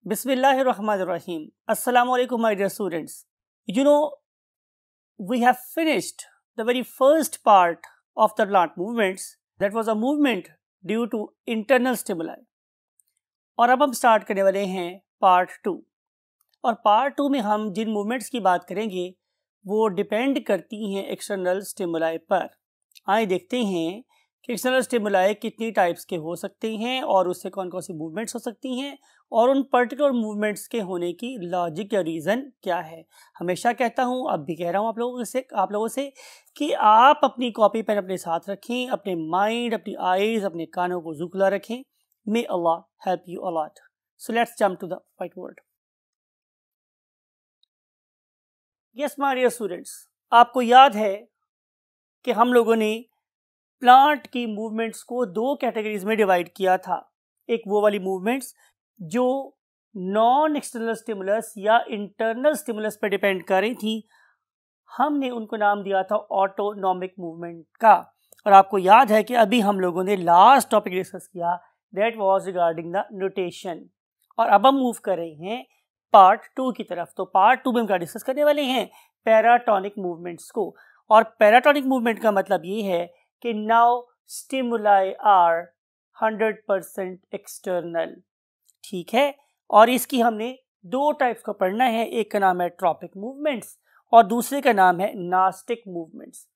Bismillahirrahmanirrahim. Assalamu alaikum, my dear students. We have finished the very first part of the plant movements. That was a movement due to internal stimuli. और अब हम start करने वाले हैं part 2. और part 2 में हम जिन movements की बात करेंगे वो डिपेंड करती हैं एक्सटर्नल स्टिमुलाई पर. आइए देखते हैं कि एक्सटर्नल स्टिमुलाई कितनी टाइप्स के हो सकते हैं और उससे कौन कौन सी मूवमेंट्स हो सकती हैं और उन पर्टिकुलर मूवमेंट्स के होने की लॉजिक या रीज़न क्या है. हमेशा कहता हूँ, अब भी कह रहा हूँ आप लोगों से कि आप अपनी कॉपी पेन अपने साथ रखें, अपने माइंड, अपनी आईज, अपने कानों को खुला रखें. May Allah help you a lot. So let's jump to the whiteboard. Yes, my dear students, आपको याद है कि हम लोगों ने प्लांट की मूवमेंट्स को 2 कैटेगरीज में डिवाइड किया था. एक वो वाली मूवमेंट्स जो नॉन एक्सटर्नल स्टिमुलस या इंटरनल स्टिमुलस पर डिपेंड कर रही थी, हमने उनको नाम दिया था ऑटोनॉमिक मूवमेंट का. और आपको याद है कि अभी हम लोगों ने लास्ट टॉपिक डिस्कस किया, that was regarding the notation. और अब हम मूव कर रहे हैं पार्ट 2 की तरफ. तो पार्ट 2 में हम क्या डिस्कस करने वाले हैं? पैराटोनिक मूवमेंट्स को. और पैराटोनिक मूवमेंट का मतलब ये है कि नाउ स्टिमुलाई आर 100% एक्सटर्नल. ठीक है. और इसकी हमने 2 टाइप्स को पढ़ना है. एक का नाम है ट्रॉपिक मूवमेंट्स और दूसरे का नाम है नास्टिक मूवमेंट्स.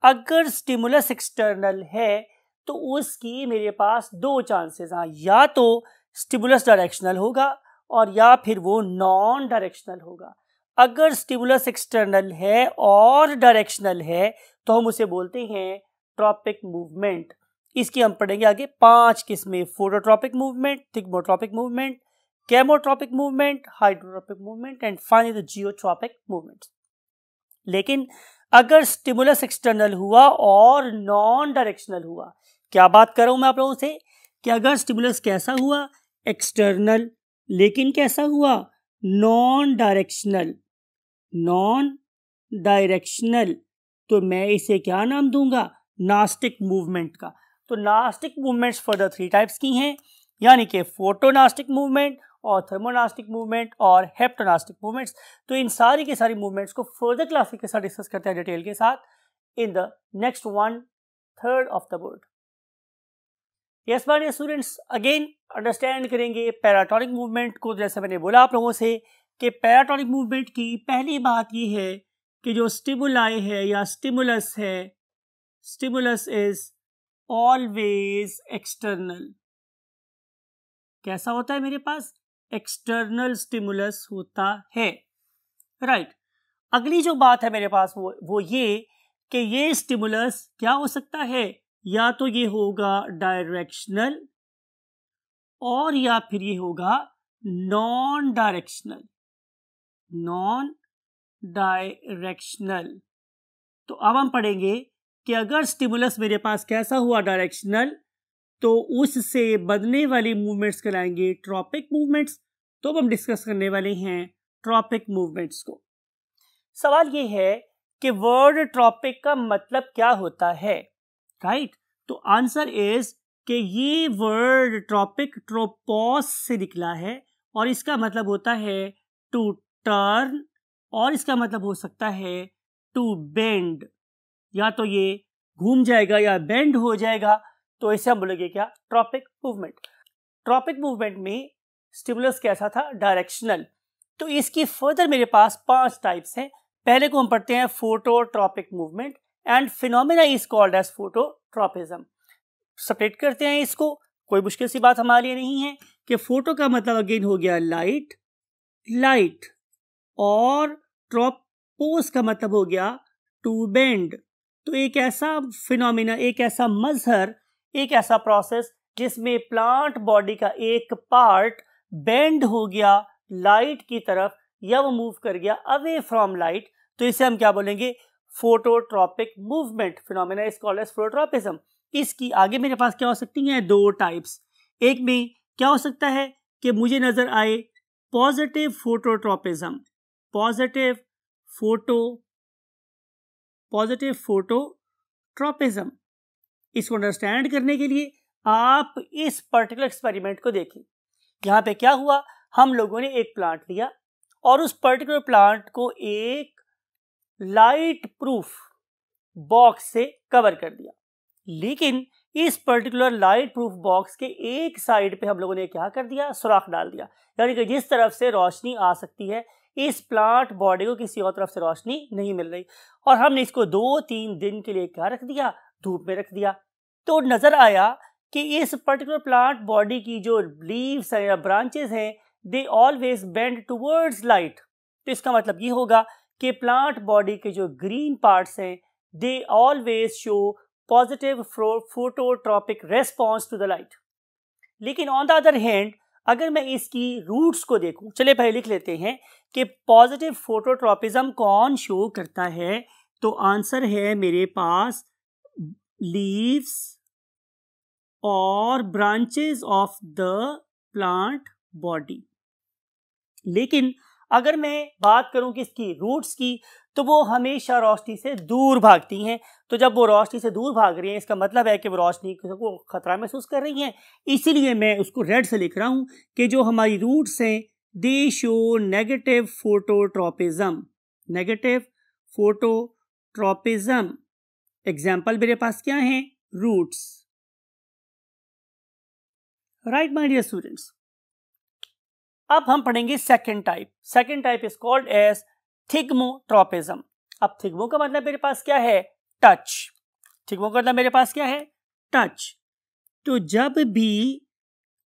अगर स्टिमुलस एक्सटर्नल है तो उसकी मेरे पास 2 चांसेस हैं. या तो स्टिमुलस डायरेक्शनल होगा और या फिर वो नॉन डायरेक्शनल होगा. अगर स्टिमुलस एक्सटर्नल है और डायरेक्शनल है तो हम उसे बोलते हैं ट्रॉपिक मूवमेंट. इसकी हम पढ़ेंगे आगे 5 किस्में: phototropic movement, thigmotropic movement, chemotropic movement, hydrotropic movement and finally the geotropic movement. लेकिन अगर स्टिमुलस एक्सटर्नल हुआ और नॉन डायरेक्शनल हुआ, क्या बात कर रहा हूं मैं आप लोगों से कि अगर स्टिमुलस कैसा हुआ? एक्सटर्नल. लेकिन कैसा हुआ? Non directional. Non directional. तो मैं इसे क्या नाम दूंगा? नास्टिक मूवमेंट का. तो नास्टिक मूवमेंट्स फर्दर 3 टाइप्स की हैं, यानी कि फोटोनास्टिक मूवमेंट और थर्मोनास्टिक मूवमेंट और हेप्टोनास्टिक मूवमेंट्स. तो इन सारी की सारी मूवमेंट्स को फर्दर क्लासेस के साथ डिस्कस करते हैं डिटेल के साथ in the next 1/3 of the board. Yes my dear students, again understand करेंगे पैराटोनिक मूवमेंट को. जैसे मैंने बोला आप लोगों से कि पैराटोनिक मूवमेंट की पहली बात ये है कि जो स्टिमुलाई है या स्टिमुलस है, स्टिमुलस इज ऑलवेज एक्सटर्नल. कैसा होता है मेरे पास? एक्सटर्नल स्टिमुलस होता है. राइट. अगली जो बात है मेरे पास वो ये कि ये स्टिमुलस क्या हो सकता है? या तो ये होगा डायरेक्शनल और या फिर ये होगा नॉन डायरेक्शनल. Non directional. तो अब हम पढ़ेंगे कि अगर स्टिमुलस मेरे पास कैसा हुआ? डायरेक्शनल. तो उससे बनने वाली मूवमेंट्स कहलाएंगे ट्रॉपिक मूवमेंट्स. तो अब हम डिस्कस करने वाले हैं ट्रॉपिक मूवमेंट्स को. सवाल ये है कि वर्ड ट्रॉपिक का मतलब क्या होता है? राइट. तो आंसर इज कि ये वर्ड ट्रॉपिक ट्रोपोस से निकला है और इसका मतलब होता है टू टर्न और इसका मतलब हो सकता है टू बेंड. या तो ये घूम जाएगा या बेंड हो जाएगा. तो इसे हम बोलेंगे क्या? Tropic movement. ट्रॉपिक मूवमेंट में स्टिमुलस कैसा था? डायरेक्शनल. तो इसकी फर्दर मेरे पास 5 टाइप्स हैं. पहले को हम पढ़ते हैं phototropic movement and phenomena is called as phototropism. Separate करते हैं इसको. कोई मुश्किल सी बात हमारे लिए नहीं है कि फोटो का मतलब अगेन हो गया लाइट, लाइट, और ट्रोपोस का मतलब हो गया टू बेंड. तो एक ऐसा फिनोमेना, एक ऐसा मजहर, एक ऐसा प्रोसेस जिसमें प्लांट बॉडी का एक पार्ट बेंड हो गया लाइट की तरफ या वो मूव कर गया अवे फ्रॉम लाइट. तो इसे हम क्या बोलेंगे? Phototropic movement. Phenomena is called as phototropism. इसकी आगे मेरे पास क्या हो सकती हैं? 2 टाइप्स. एक में क्या हो सकता है कि मुझे नजर आए पॉजिटिव फोटोट्रॉपिज्म. Positive phototropism. इसको अंडरस्टैंड करने के लिए आप इस पर्टिकुलर एक्सपेरिमेंट को देखें. यहाँ पे क्या हुआ? हम लोगों ने एक प्लांट लिया और उस पर्टिकुलर प्लांट को एक लाइट प्रूफ बॉक्स से कवर कर दिया, लेकिन इस पर्टिकुलर लाइट प्रूफ बॉक्स के एक साइड पे हम लोगों ने क्या कर दिया, सुराख डाल दिया, यानी कि जिस तरफ से रोशनी आ सकती है इस प्लांट बॉडी को किसी और तरफ से रोशनी नहीं मिल रही, और हमने इसको 2-3 दिन के लिए क्या रख दिया, धूप में रख दिया। तो नजर आया कि इस पर्टिकुलर प्लांट बॉडी की जो लीव्स हैं या ब्रांचेस हैं, they always bend towards light. तो इसका मतलब ये होगा कि प्लांट बॉडी के जो ग्रीन पार्ट्स हैं they always show positive phototropic response to the light. लेकिन ऑन द अदर हैंड अगर मैं इसकी रूट्स को देखूं, चले पहले लिख लेते हैं कि पॉजिटिव फोटोट्रॉपिज्म कौन शो करता है, तो आंसर है मेरे पास लीव्स और branches of the plant body. लेकिन अगर मैं बात करूं किसकी, रूट्स की, तो वो हमेशा रोशनी से दूर भागती हैं। तो जब वो रोशनी से दूर भाग रही हैं इसका मतलब है कि वो रोशनी को खतरा महसूस कर रही हैं। इसीलिए मैं उसको रेड से लिख रहा हूं कि जो हमारी रूट्स हैं they show negative phototropism, negative phototropism. Example मेरे पास क्या है, roots. Right my dear students, अब हम पढ़ेंगे second type. Second type is called as thigmotropism. अब थिग्मो का मतलब मेरे पास क्या है, टच। थिग्मो का मतलब मेरे पास क्या है, टच। तो जब भी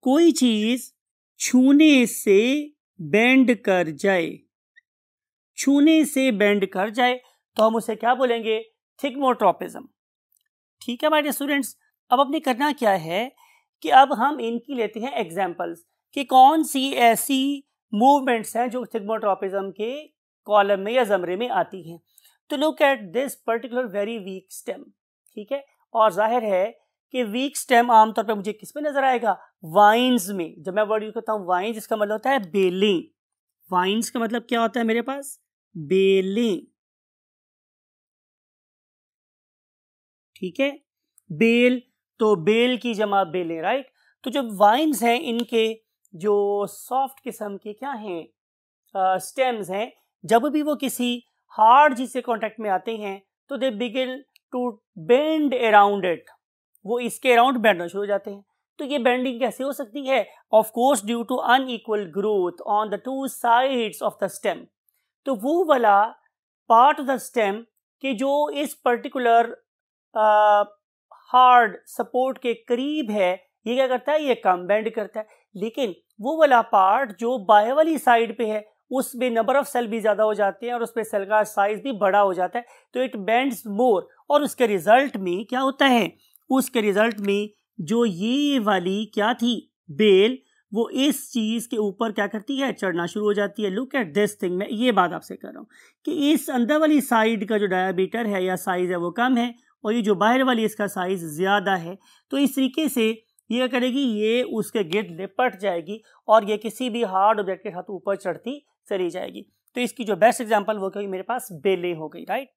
कोई चीज छूने से बेंड कर जाए, छूने से बेंड कर जाए तो हम उसे क्या बोलेंगे, थिग्मोट्रॉपिज्म। ठीक है माय डियर स्टूडेंट्स, अब अपने करना क्या है कि अब हम इनकी लेते हैं एग्जांपल्स कि कौन सी ऐसी मूवमेंट्स हैं जो थिग्मोट्रॉपिज्म के कॉलम में या जमरे में आती हैं। तो look at this particular very weak stem. ठीक है, और जाहिर है कि वीक स्टेम आमतौर पर मुझे किस में नजर आएगा, वाइन्स में। जब मैं वर्ड यूज करता हूँ वाइन्स, इसका मतलब होता है बेलें। वाइन्स का मतलब क्या होता है मेरे पास, बेलें। ठीक है, बेल, तो बेल की जमा बेलें, राइट। तो जो वाइन्स हैं इनके जो सॉफ्ट किस्म के क्या हैं, स्टेम्स हैं, जब भी वो किसी हार्ड चीज से कांटेक्ट में आते हैं तो they begin to bend around it, वो इसके अराउंड बेंडना शुरू हो जाते हैं। तो ये बेंडिंग कैसे हो सकती है, of course due to unequal growth on the two sides of the stem. तो वो वाला पार्ट ऑफ द स्टेम कि जो इस पर्टिकुलर हार्ड सपोर्ट के करीब है, ये क्या करता है, ये कम बेंड करता है। लेकिन वो वाला पार्ट जो बाएं वाली साइड पे है उसमें नंबर ऑफ सेल भी ज्यादा हो जाते हैं और उसमें सेल का साइज भी बड़ा हो जाता है, तो इट बेंड्स मोर। और उसके रिजल्ट में क्या होता है, उसके रिजल्ट में जो ये वाली क्या थी बेल, वो इस चीज के ऊपर क्या करती है, चढ़ना शुरू हो जाती है। लुक एट दिस थिंग, मैं ये बात आपसे कर रहा हूँ कि इस अंदर वाली साइड का जो डायमीटर है या साइज है वो कम है और ये जो बाहर वाली इसका साइज ज्यादा है। तो इस तरीके से ये क्या करेगी, ये उसके गिर्द लिपट जाएगी और ये किसी भी हार्ड ऑब्जेक्ट के साथ ऊपर चढ़ती चली जाएगी। तो इसकी जो बेस्ट एग्जांपल वो मेरे पास बेलें हो गई, right.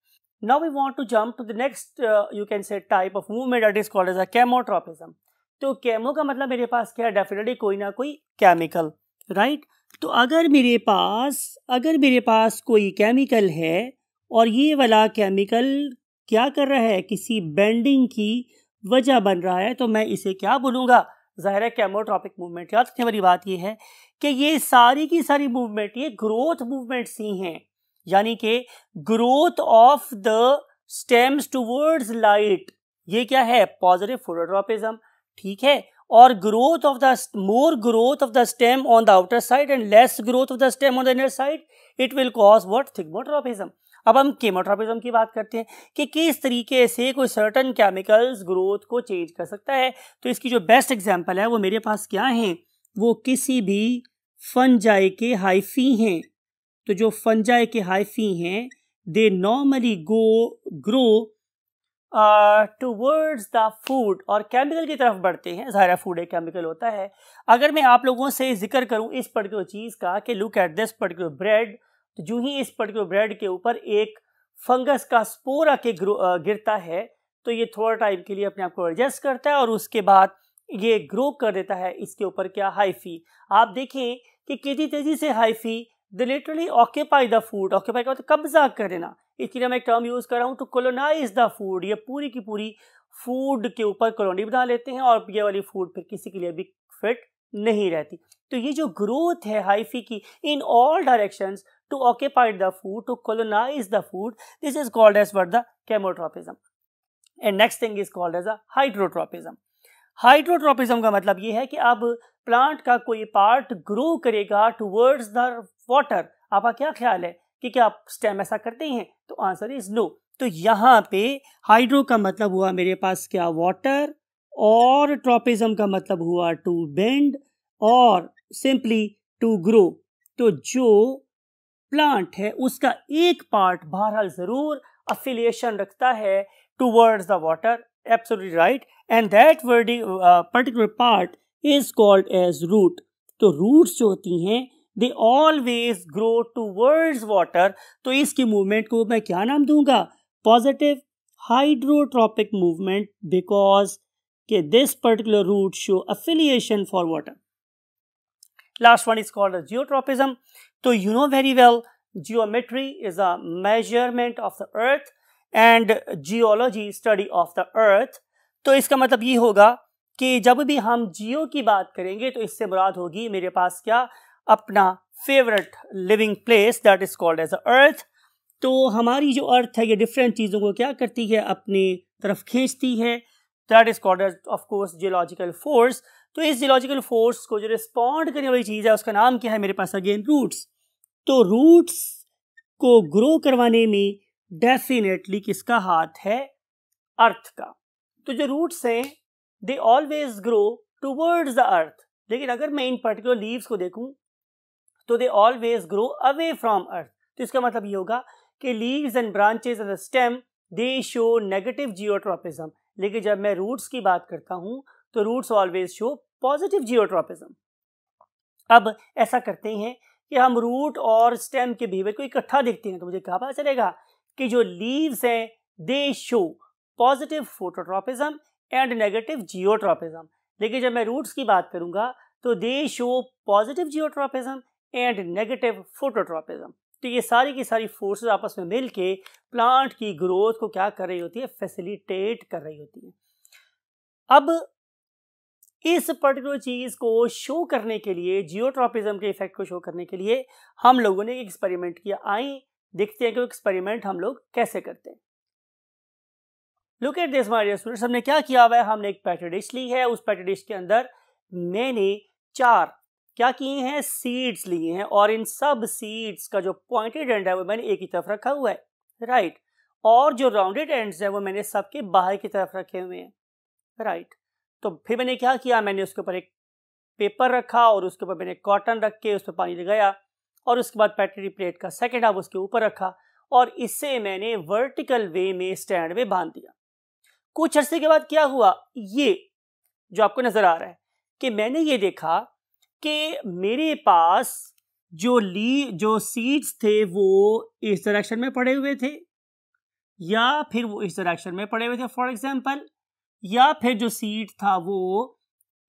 Now we want to jump to the next you can say type of movement that is called as a chemotropism. तो केमो का मतलब मेरे पास क्या है, डेफिनेटली कोई ना कोई केमिकल, राइट। तो अगर मेरे पास कोई केमिकल है और ये वाला केमिकल क्या कर रहा है, किसी बेंडिंग की वजह बन रहा है, तो मैं इसे क्या बोलूंगा, जाहिर है केमोट्रॉपिक मूवमेंट। याद रखने वाली बात ये है कि ये सारी की सारी मूवमेंट ये ग्रोथ मूवमेंट्स ही हैं, यानी कि growth of the stems towards light, ये क्या है, पॉजिटिव फोटोट्रॉपिज्म। ठीक है, और growth of the more growth of the stem on the outer side and less growth of the stem on the inner side, it will cause what, thigmotropism. अब हम केमोट्रॉपिज्म की बात करते हैं कि किस तरीके से कोई सर्टन केमिकल्स ग्रोथ को चेंज कर सकता है। तो इसकी जो बेस्ट एग्जांपल है वो मेरे पास क्या है, वो किसी भी फंजाई के हाइफी हैं। तो जो फंजाई के हाइफी हैं they normally grow towards the food, और केमिकल की तरफ बढ़ते हैं। ज़ाहिर है फूड एक केमिकल होता है। अगर मैं आप लोगों से जिक्र करूं इस पर्टिकुलर चीज़ का कि look at this particular bread, तो जो ही इस पर्टिकुलर ब्रेड के ऊपर एक फंगस का स्पोर आके गिरता है तो ये थोड़ा टाइम के लिए अपने आप को एडजस्ट करता है और उसके बाद ये ग्रो कर देता है इसके ऊपर क्या, हाइफी। आप देखें कि कितनी तेजी से hyphae they literally occupy the food, occupy का मतलब कब्जा करना, इसके लिए मैं एक टर्म यूज कर रहा हूँ, टू कोलोनाइज द फूड। ये पूरी की पूरी फूड के ऊपर कॉलोनी बना लेते हैं और ये वाली फूड फिर किसी के लिए भी फिट नहीं रहती। तो ये जो ग्रोथ है हाइफी की in all directions to occupy the food, to colonize the food, this is called as what, the chemotropism. And next thing is called as a hydrotropism. Hydrotropism का मतलब ये है कि अब प्लांट का कोई पार्ट ग्रो करेगा टुवर्ड्स द वाटर। आपका क्या ख्याल है कि क्या स्टेम ऐसा करते हैं? तो आंसर इज नो। तो यहाँ पे हाइड्रो का मतलब हुआ मेरे पास क्या, वाटर, और ट्रोपिज्म का मतलब हुआ टू बेंड और सिंपली टू ग्रो। तो जो प्लांट है उसका एक पार्ट बहरहाल जरूर अफिलिएशन रखता है towards the water, absolutely right, and that particular part is called as root. तो रूट्स जो होती हैं they always grow towards water. तो इसकी मूवमेंट को मैं क्या नाम दूंगा, पॉजिटिव हाइड्रोट्रोपिक मूवमेंट, बिकॉज के this particular root show affiliation for water. Last one is called a geotropism. So you know very well, geometry is a measurement of the earth and geology study of the earth. तो इसका मतलब ये होगा कि जब भी हम जियो की बात करेंगे तो इससे मुराद होगी मेरे पास क्या, अपना favourite living place that is called as a earth. तो हमारी जो अर्थ है ये डिफरेंट चीज़ों को क्या करती है, अपनी तरफ खींचती है, that is called as of course geological force. तो इस जियोलॉजिकल फोर्स को जो रिस्पॉन्ड करने वाली चीज़ है उसका नाम क्या है मेरे पास, अगेन रूट्स। तो रूट्स को ग्रो करवाने में डेफिनेटली किसका हाथ है, अर्थ का। तो जो रूट्स हैं they always grow towards the earth, लेकिन अगर मैं इन पर्टिकुलर लीव्स को देखूं तो they always grow away from earth. तो इसका मतलब ये होगा कि leaves and branches and the stem they show negative geotropism, लेकिन जब मैं रूट्स की बात करता हूं तो roots always show positive geotropism. अब ऐसा करते हैं कि हम रूट और स्टेम के बिहेवियर को इकट्ठा देखते हैं, तो मुझे क्या पता चलेगा कि जो लीव्स हैं they show positive phototropism and negative geotropism, लेकिन जब मैं रूट्स की बात करूंगा तो दे show positive geotropism and negative phototropism. तो ये सारी की सारी फोर्सेस आपस में मिलके प्लांट की ग्रोथ को क्या कर रही होती है, फैसिलिटेट कर रही होती है। अब इस पर्टिकुलर चीज को शो करने के लिए, जियोट्रोपिज्म के इफेक्ट को शो करने के लिए हम लोगों ने एक एक्सपेरिमेंट किया। आइए देखते हैं कि वो एक्सपेरिमेंट हम लोग कैसे करते हैं। Look at this my dear students, हमने क्या किया हुआ है, हमने एक पेट्री डिश ली है, उस पेट्री डिश के अंदर मैंने 4 क्या किए हैं, सीड्स लिए हैं, और इन सब सीड्स का जो पॉइंटेड एंड है वो मैंने एक ही तरफ रखा हुआ है, राइट, और जो राउंडेड एंड्स है वो मैंने सबके बाहर की तरफ रखे हुए हैं, राइट। तो फिर मैंने क्या किया, मैंने उसके ऊपर एक पेपर रखा और उसके ऊपर मैंने कॉटन रख के उस पर पानी लगाया, और उसके बाद पेट्री प्लेट का सेकेंड हाफ उसके ऊपर रखा, और इससे मैंने वर्टिकल वे में स्टैंड में बांध दिया। कुछ अरसे के बाद क्या हुआ, ये जो आपको नजर आ रहा है कि मैंने ये देखा कि मेरे पास जो सीड्स थे वो इस डायरेक्शन में पड़े हुए थे, या फिर वो इस डायरेक्शन में पड़े हुए थे फॉर एग्जांपल, या फिर जो सीड था वो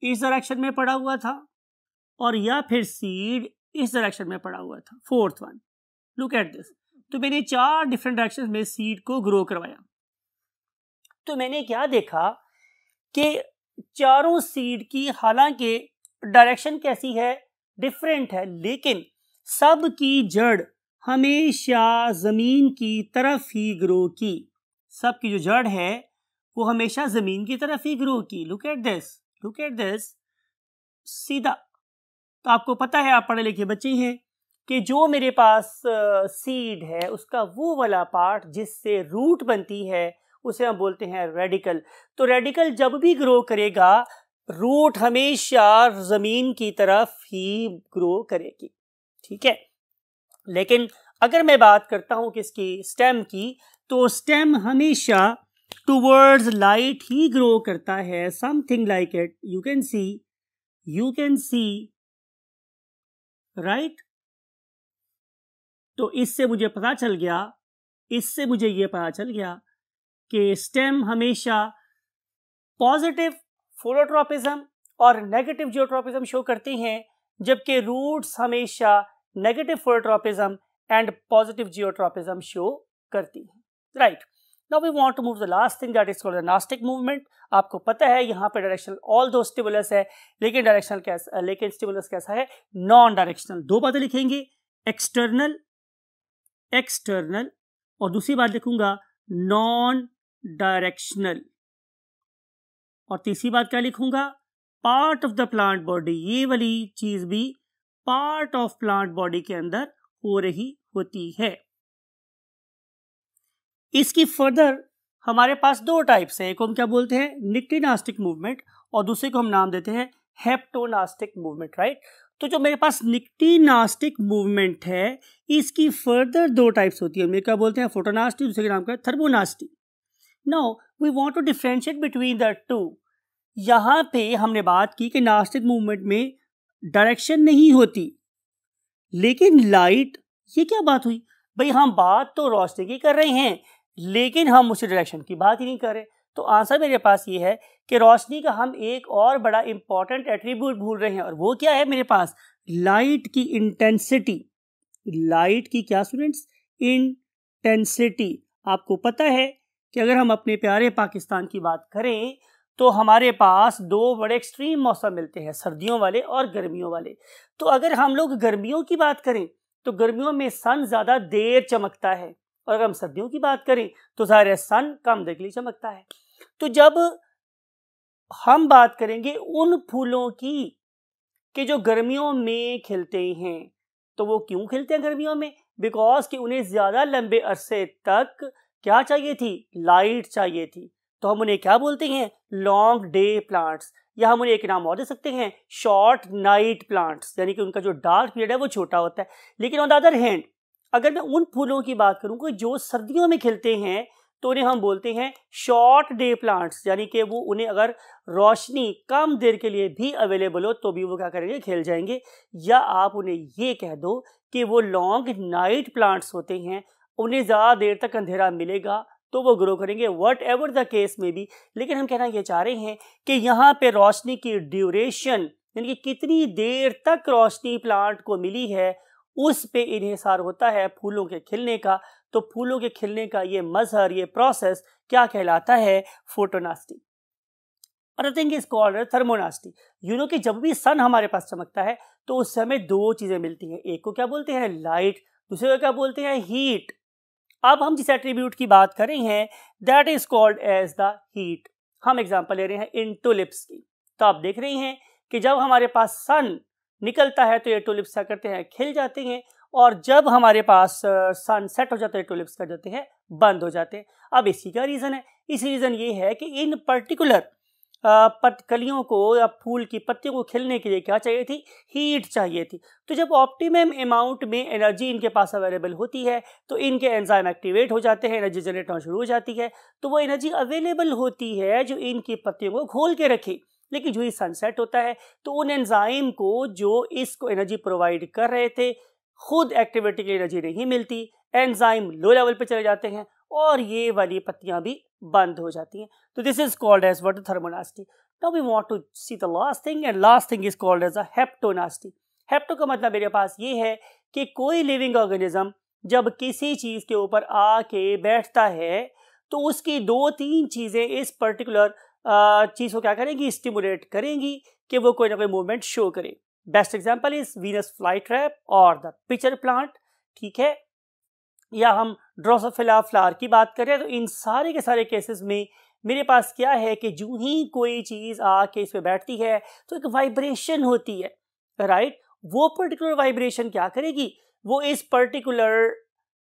इस डायरेक्शन में पड़ा हुआ था, और या फिर सीड इस डायरेक्शन में पड़ा हुआ था। Fourth one, look at this. तो मैंने 4 डिफरेंट डायरेक्शन में सीड को ग्रो करवाया। तो मैंने क्या देखा कि चारों सीड की हालांकि डायरेक्शन कैसी है, डिफरेंट है, लेकिन सब की जड़ हमेशा जमीन की तरफ ही ग्रो की। सब की जो जड़ है वो हमेशा जमीन की तरफ ही ग्रो की। Look at this, look at this, सीधा। तो आपको पता है, आप पढ़े लिखे बच्चे हैं, कि जो मेरे पास सीड है उसका वो वाला पार्ट जिससे रूट बनती है उसे हम बोलते हैं रेडिकल। तो रेडिकल जब भी ग्रो करेगा रूट हमेशा जमीन की तरफ ही ग्रो करेगी, ठीक है। लेकिन अगर मैं बात करता हूं किसकी, स्टेम की, तो स्टेम हमेशा टुवर्ड्स लाइट ही ग्रो करता है, something like it, you can see right. तो इससे मुझे पता चल गया कि स्टेम हमेशा पॉजिटिव फोटोट्रोपिज्म और नेगेटिव जियोट्रॉपिज्म शो करती हैं, जबकि रूट्स हमेशा negative phototropism and positive geotropism show करती हैं, right. Now we want to move the last thing that is called the nastic movement. आपको पता है यहाँ पे डायरेक्शनल ऑल दो स्टिमुलस है, लेकिन डायरेक्शनल कैसा, लेकिन स्टिमुलस कैसा है, नॉन डायरेक्शनल। दो बातें लिखेंगे, एक्सटर्नल और दूसरी बात लिखूंगा नॉन डायरेक्शनल, और तीसरी बात क्या लिखूंगा, part of the plant body. ये वाली चीज भी पार्ट ऑफ प्लांट बॉडी के अंदर हो रही होती है। इसकी फर्दर हमारे पास दो टाइप्स है, एक को हम क्या बोलते हैं, निक्टिनास्टिक मूवमेंट, और दूसरे को हम नाम देते हैं हेप्टोनास्टिक मूवमेंट, राइट। तो जो मेरे पास निक्टिनास्टिक मूवमेंट है, इसकी फर्दर दो टाइप्स होती है, हम क्या बोलते हैं, फोटोनास्टी, दूसरे का नाम क्या है, thermonasty. Now we want to differentiate between the two. यहाँ पे हमने बात की कि नास्टिक मूवमेंट में डायरेक्शन नहीं होती, लेकिन लाइट, ये क्या बात हुई भाई, हम बात तो रोशनी की कर रहे हैं, लेकिन हम उसी डायरेक्शन की बात ही नहीं कर रहे। तो आंसर मेरे पास ये है कि रोशनी का हम एक और बड़ा इंपॉर्टेंट एट्रीब्यूट भूल रहे हैं, और वो क्या है मेरे पास, लाइट की इंटेंसिटी। लाइट की क्या स्टूडेंट्स, इंटेंसिटी। आपको पता है कि अगर हम अपने प्यारे पाकिस्तान की बात करें तो हमारे पास दो बड़े एक्सट्रीम मौसम मिलते हैं, सर्दियों वाले और गर्मियों वाले। तो अगर हम लोग गर्मियों की बात करें तो गर्मियों में सन ज़्यादा देर चमकता है, और अगर हम सर्दियों की बात करें तो ज़ाहिर है सन कम देर के लिए चमकता है। तो जब हम बात करेंगे उन फूलों की कि जो गर्मियों में खिलते हैं, तो वो क्यों खिलते हैं गर्मियों में, बिकॉज कि उन्हें ज़्यादा लंबे अरसे तक क्या चाहिए थी, लाइट चाहिए थी। तो हम उन्हें क्या बोलते हैं, लॉन्ग डे प्लांट्स, या हम उन्हें एक नाम और दे सकते हैं, शॉर्ट नाइट प्लांट्स, यानी कि उनका जो डार्क पीरियड है वो छोटा होता है। लेकिन ऑन द अदर हैंड अगर मैं उन फूलों की बात करूँ जो सर्दियों में खिलते हैं, तो उन्हें हम बोलते हैं शॉर्ट डे प्लांट्स, यानी कि वो उन्हें अगर रोशनी कम देर के लिए भी अवेलेबल हो तो भी वो क्या करेंगे, खिल जाएंगे। या आप उन्हें ये कह दो कि वो लॉन्ग नाइट प्लांट्स होते हैं, उन्हें ज़्यादा देर तक अंधेरा मिलेगा तो वो ग्रो करेंगे, वट एवर द केस में भी। लेकिन हम कहना ये चाह रहे हैं कि यहाँ पे रोशनी की ड्यूरेशन, यानी कि कितनी देर तक रोशनी प्लांट को मिली है, उस पे इन्हिसार होता है फूलों के खिलने का। तो फूलों के खिलने का ये मजहर, ये प्रोसेस क्या कहलाता है, photonasty. Other thing is called thermonasty. You know कि जब भी सन हमारे पास चमकता है तो उससे हमें दो चीजें मिलती हैं, एक को क्या बोलते हैं लाइट, दूसरे को क्या बोलते हैं हीट। अब हम जिस एट्रीब्यूट की बात कर रहे हैं that is called as the heat. हम एग्जांपल ले रहे हैं इन टुलिप्स की। तो आप देख रहे हैं कि जब हमारे पास सन निकलता है तो ये टुलिप्स क्या करते हैं, खिल जाते हैं, और जब हमारे पास सन सेट हो जाता है टुलिप्स कर जाते हैं, बंद हो जाते हैं। अब इसी का रीज़न है, इस रीज़न ये है कि इन पर्टिकुलर कलियों को या फूल की पत्तियों को खिलने के लिए क्या चाहिए थी, हीट चाहिए थी। तो जब ऑप्टिमम अमाउंट में एनर्जी इनके पास अवेलेबल होती है तो इनके एंजाइम एक्टिवेट हो जाते हैं, एनर्जी जनरेट होना शुरू हो जाती है। तो वो एनर्जी अवेलेबल होती है जो इनकी पत्तियों को खोल के रखे। लेकिन जो ही सनसेट होता है तो उन एंजाइम को जो इसको एनर्जी प्रोवाइड कर रहे थे, खुद एक्टिविटी की एनर्जी नहीं मिलती, एंजाइम लो लेवल पे चले जाते हैं और ये वाली पत्तियां भी बंद हो जाती हैं। तो this is called as what, thermonasty. Now we want to see the last thing, and last thing is called as a haptonasty. Hapto का मतलब मेरे पास ये है कि कोई लिविंग ऑर्गेनिज्म जब किसी चीज के ऊपर आके बैठता है तो उसकी दो तीन चीजें इस पर्टिकुलर चीज को क्या करेंगी, स्टिमुलेट करेंगी कि वो कोई ना कोई मूवमेंट शो करे। Best example is Venus flytrap और द पिचर प्लांट, ठीक है, या हम ड्रोसोफिला फ्लावर की बात करें। तो इन सारे के सारे केसेस में मेरे पास क्या है कि जो ही कोई चीज़ आके इस पे बैठती है तो एक वाइब्रेशन होती है, राइट। वो पर्टिकुलर वाइब्रेशन क्या करेगी, वो इस पर्टिकुलर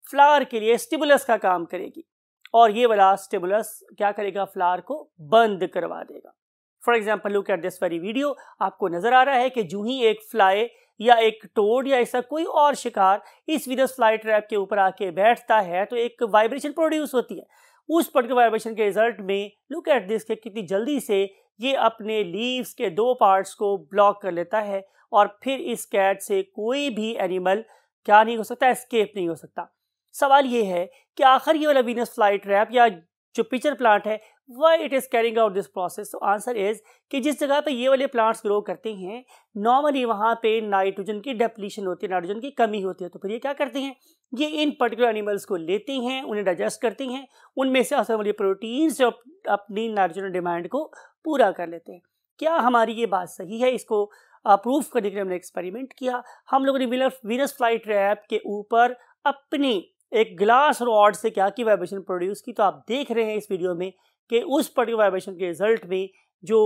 फ्लावर के लिए स्टिमुलस का काम करेगी, और ये वाला स्टिमुलस क्या करेगा, फ्लावर को बंद करवा देगा। For example look at this very video. आपको नजर आ रहा है कि जो ही एक फ्लाई या एक टोड या ऐसा कोई और शिकार इस वीनस फ्लाईट्रैप के ऊपर आके बैठता है तो एक वाइब्रेशन प्रोड्यूस होती है। उस पर्टिकुलर वाइब्रेशन के रिजल्ट में लुक एट दिस कि कितनी जल्दी से ये अपने लीव्स के दो पार्ट्स को ब्लॉक कर लेता है, और फिर इस कैट से कोई भी एनिमल क्या नहीं हो सकता, एस्केप नहीं हो सकता। सवाल ये है कि आखिर ये वाला वीनस फ्लाईट्रैप या जो पिचर प्लांट है Why it is carrying out this process? तो आंसर इज कि जिस जगह पे ये वाले प्लांट्स ग्रो करते हैं नॉर्मली वहाँ पे नाइट्रोजन की डेप्लीशन होती है, नाइट्रोजन की कमी होती है। तो फिर ये क्या करते हैं, ये इन पर्टिकुलर एनिमल्स को लेते हैं, उन्हें डाइजेस्ट करते हैं, उनमें से आने वाली प्रोटीन्स जो अपनी नाइट्रोजन डिमांड को पूरा कर लेते हैं। क्या हमारी ये बात सही है? इसको प्रूव करने के लिए हमने एक्सपेरिमेंट किया। हम लोगों ने वीनस फ्लाई ट्रैप के ऊपर अपनी एक ग्लास रॉड से क्या की वाइब्रेशन प्रोड्यूस की। तो आप देख रहे हैं इस वीडियो में कि उस पर्टिकुलर वाइब्रेशन के रिजल्ट में जो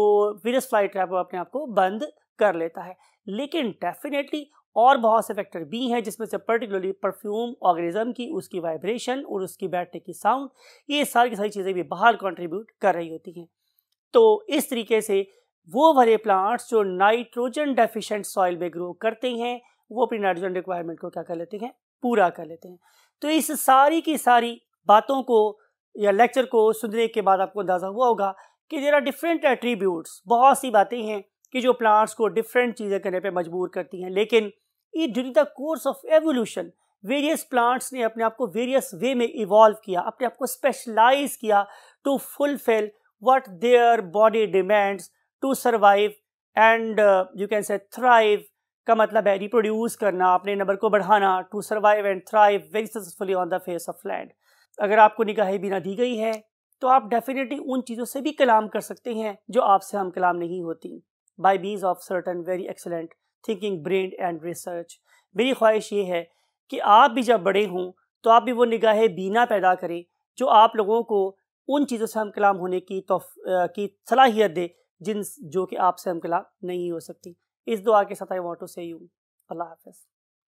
वीनस फ्लाई ट्रैप अपने आप को बंद कर लेता है। लेकिन डेफिनेटली और बहुत से फैक्टर भी हैं, जिसमें से पर्टिकुलरली परफ्यूम ऑर्गेनिज्म की उसकी वाइब्रेशन और उसकी बैठने की साउंड, ये सारी की सारी चीज़ें भी बाहर कंट्रीब्यूट कर रही होती हैं। तो इस तरीके से वो वाले प्लांट्स जो नाइट्रोजन डेफिशिएंट सॉइल में ग्रो करते हैं वो अपनी नाइट्रोजन रिक्वायरमेंट को क्या कर लेते हैं, पूरा कर लेते हैं। तो इस सारी की सारी बातों को या लेक्चर को सुनने के बाद आपको अंदाज़ा हुआ होगा कि देयर आर डिफरेंट एट्रीब्यूट्स, बहुत सी बातें हैं कि जो प्लांट्स को डिफरेंट चीज़ें करने पे मजबूर करती हैं। लेकिन ये during the course of evolution various plants ने अपने आप को वेरियस वे में इवॉल्व किया, अपने आप को स्पेशलाइज किया to fulfil what their body demands to survive and you can say thrive का मतलब है रिप्रोड्यूस करना, अपने नंबर को बढ़ाना, to survive and thrive very successfully on the face of land. अगर आपको निगाह बिना दी गई है तो आप डेफिनेटली उन चीज़ों से भी कलाम कर सकते हैं जो आपसे हम कलाम नहीं होती, bye means of certain very excellent thinking brain and research. मेरी ख्वाहिश ये है कि आप भी जब बड़े हों तो आप भी वो निगाह बीना पैदा करें जो आप लोगों को उन चीज़ों से हम कलाम होने की सलाहियत दे जो कि आपसे हम कलाम नहीं हो सकती। इस दुआ के साथ आई वांट टू से यू अल्लाह हाफ़िज़।